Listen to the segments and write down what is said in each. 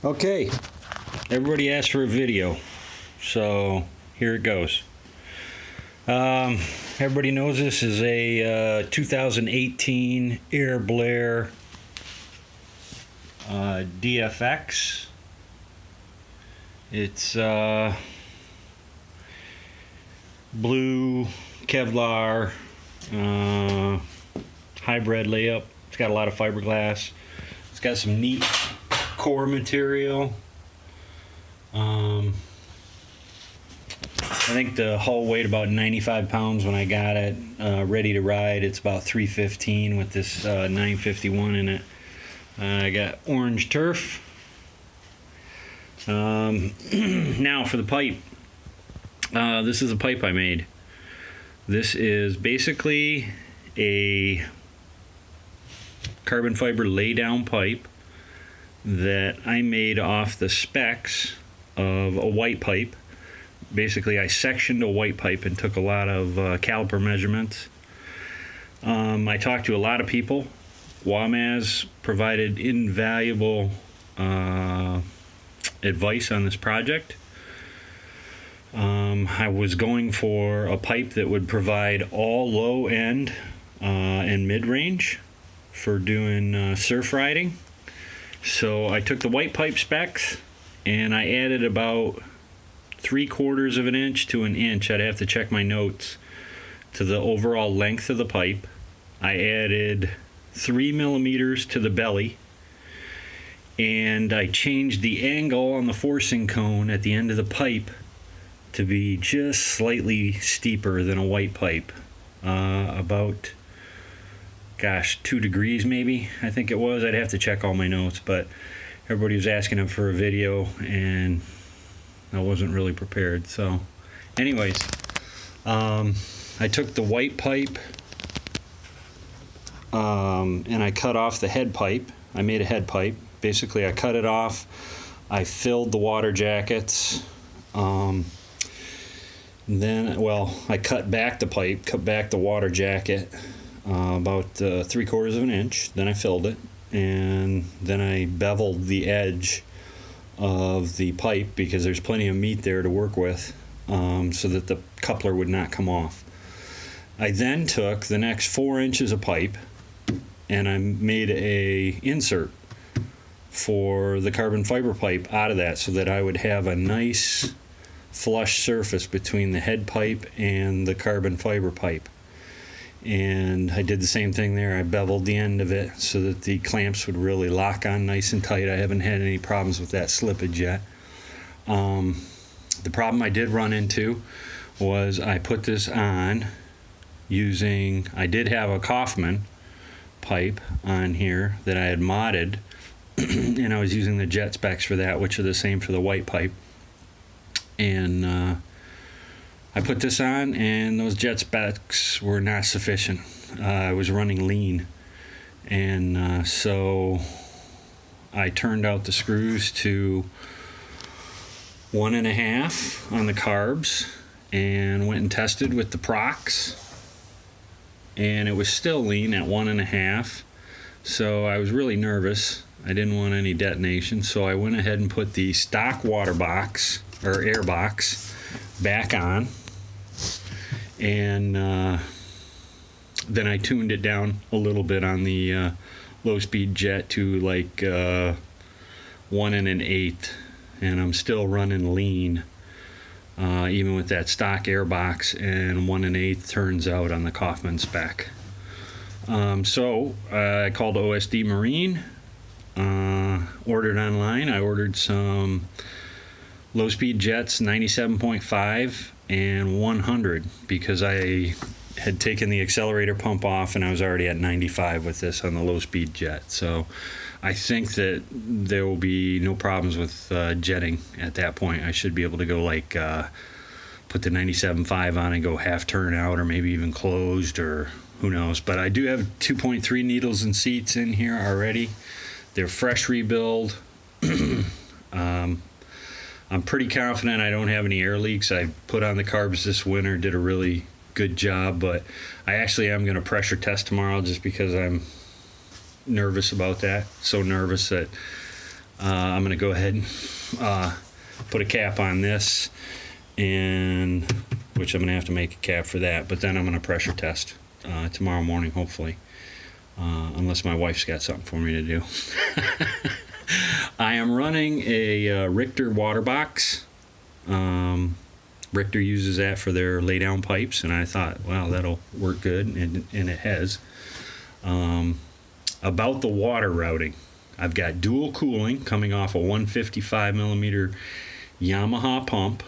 Okay, everybody asked for a video, so here it goes. Everybody knows this is a 2018 Air Blair DFX. It's blue Kevlar hybrid layup. It's got a lot of fiberglass. It's got some neat core material. I think the hull weighed about 95 pounds when I got it ready to ride. It's about 315 with this 951 in it. I got orange turf. Now for the pipe. This is a pipe I made. This is basically a carbon fiber lay-down pipe that I made off the specs of a white pipe. Basically, I sectioned a white pipe and took a lot of caliper measurements. I talked to a lot of people. WAMAZ provided invaluable advice on this project. I was going for a pipe that would provide all low end and mid-range for doing surf riding. So I took the white pipe specs and I added about 3/4 of an inch to an inch. I'd have to check my notes to the overall length of the pipe. I added 3 millimeters to the belly, and I changed the angle on the forcing cone at the end of the pipe to be just slightly steeper than a white pipe, about 2 degrees maybe, I think it was. I'd have to check all my notes, but everybody was asking him for a video and I wasn't really prepared. So anyways, I took the white pipe and I cut off the head pipe. I made a head pipe. Basically, I cut it off. I filled the water jackets. I cut back the pipe, cut back the water jacket about 3/4 of an inch. Then I filled it, and then I beveled the edge of the pipe because there's plenty of meat there to work with, so that the coupler would not come off. I then took the next 4 inches of pipe and I made a insert for the carbon fiber pipe out of that so that I would have a nice flush surface between the head pipe and the carbon fiber pipe. And I did the same thing there. I beveled the end of it so that the clamps would really lock on nice and tight. I haven't had any problems with that slippage yet. The problem I did run into was I put this on using, I did have a Kaufman pipe on here that I had modded, and I was using the jet specs for that, which are the same for the white pipe. And I put this on, and those jet specs were not sufficient. I was running lean, and so I turned out the screws to 1.5 on the carbs and went and tested with the Prox, and it was still lean at 1.5. So I was really nervous. I didn't want any detonation, so I went ahead and put the stock water box or air box back on. And then I tuned it down a little bit on the low-speed jet to like 1 1/8, and I'm still running lean, even with that stock air box, and 1 1/8 turns out on the Kaufman spec. So I called OSD Marine, ordered online. I ordered some low-speed jets, 97.5 and 100, because I had taken the accelerator pump off and I was already at 95 with this on the low-speed jet. So I think that there will be no problems with jetting at that point. I should be able to go like put the 97.5 on and go half turn out, or maybe even closed, or who knows. But I do have 2.3 needles and seats in here already. They're fresh rebuild. I'm pretty confident I don't have any air leaks. I put on the carbs this winter, did a really good job, but I actually am going to pressure test tomorrow just because I'm nervous about that. So nervous that I'm going to go ahead and put a cap on this, and which I'm going to have to make a cap for that, but then I'm going to pressure test tomorrow morning, hopefully, unless my wife's got something for me to do. I am running a Richter water box. Richter uses that for their lay-down pipes, and I thought, wow, that'll work good, and it has. About the water routing, I've got dual cooling coming off a 155 millimeter Yamaha pump,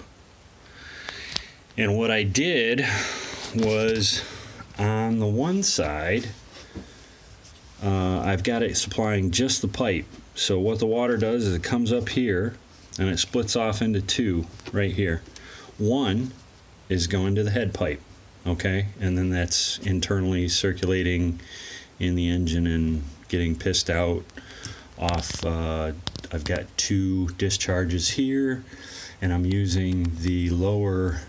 and what I did was on the one side, I've got it supplying just the pipe. So what the water does is it comes up here and it splits off into two right here. One is going to the head pipe, okay, and then that's internally circulating in the engine and getting pissed out off. I've got two discharges here, and I'm using the lower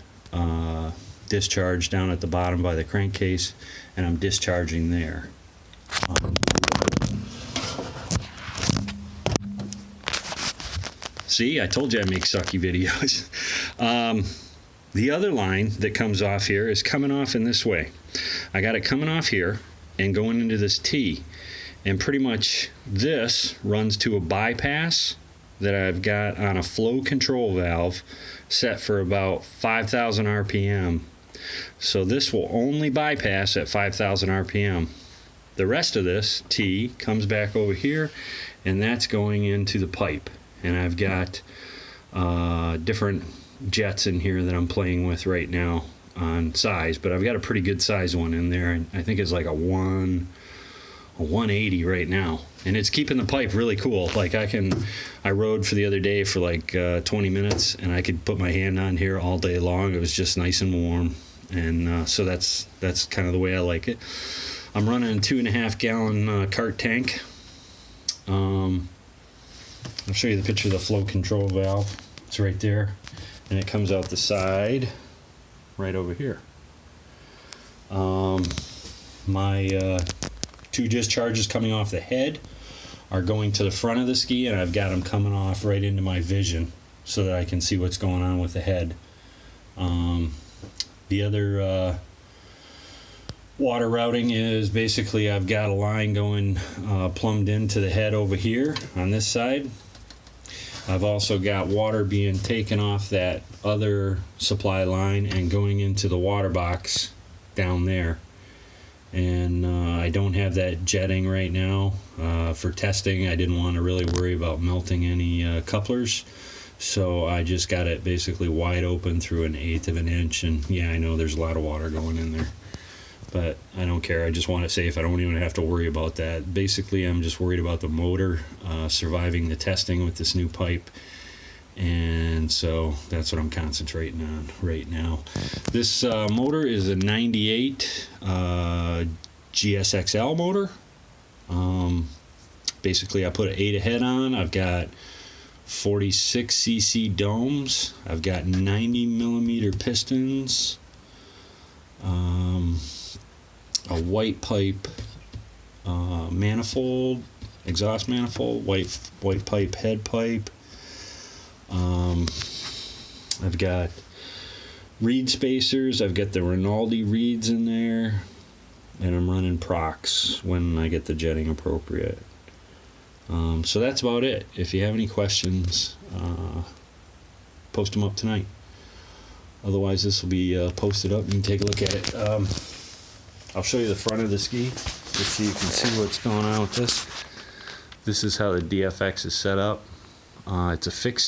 discharge down at the bottom by the crankcase, and I'm discharging there. See, I told you I'd make sucky videos. The other line that comes off here is coming off in this way. I got it coming off here and going into this T. And pretty much this runs to a bypass that I've got on a flow control valve set for about 5,000 RPM. So this will only bypass at 5,000 RPM. The rest of this T comes back over here, and that's going into the pipe. And I've got different jets in here that I'm playing with right now on size, but I've got a pretty good size one in there, and I think it's like a 180 right now, and it's keeping the pipe really cool. Like I rode for the other day for like 20 minutes, and I could put my hand on here all day long. It was just nice and warm, and so that's kind of the way I like it. I'm running a 2.5 gallon cart tank. I'll show you the picture of the flow control valve. It's right there, and it comes out the side right over here. My two discharges coming off the head are going to the front of the ski, and I've got them coming off right into my vision so that I can see what's going on with the head. The other water routing is basically I've got a line going plumbed into the head over here on this side. I've also got water being taken off that other supply line and going into the water box down there. And I don't have that jetting right now for testing. I didn't want to really worry about melting any couplers, so I just got it basically wide open through 1/8 of an inch. And yeah, I know there's a lot of water going in there, but I don't care. I just want it safe. I don't even have to worry about that. Basically, I'm just worried about the motor surviving the testing with this new pipe, and so that's what I'm concentrating on right now. This motor is a 98 GSXL motor. Basically, I put an 8 ahead on. I've got 46cc domes. I've got 90 millimeter pistons. A white pipe manifold, exhaust manifold, white pipe head pipe. I've got reed spacers. I've got the Rinaldi reeds in there, and I'm running procs when I get the jetting appropriate. So that's about it. If you have any questions, post them up tonight. Otherwise, this will be posted up. You can take a look at it. I'll show you the front of the ski just so you can see what's going on with this. This is how the DFX is set up. It's a fixed